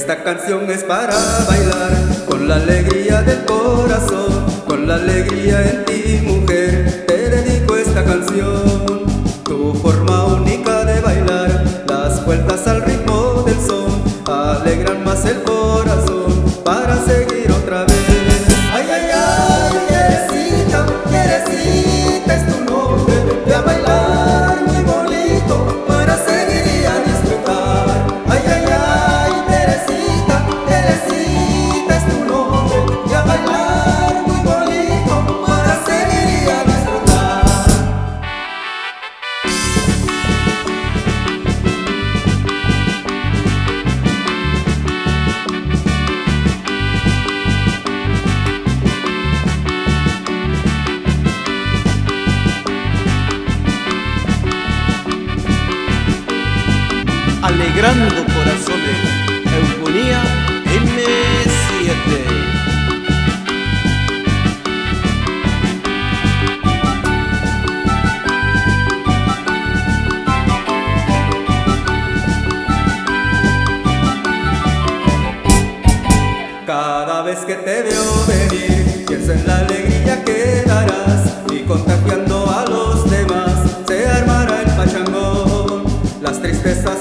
Esta canción es para bailar con la alegría del corazón, con la alegría en ti, mujer. Te dedico esta canción. Tu forma única de bailar, las vueltas al ritmo del son, alegran más el corazón para seguir otra vez. Ay, ay, ay, Teresita, Teresita es tu nombre. Ve a bailar muy bonito para seguir y a disfrutar. Ay, ay, ay, Teresita, Teresita es tu nombre. Ve a bailar muy bonito para seguir y a disfrutar. Alegrando corazones, Eufonía M7. Cada vez que te veo venir, pienso en la alegría que darás, y contagiando a los demás se armará el pachangón. Las tristezas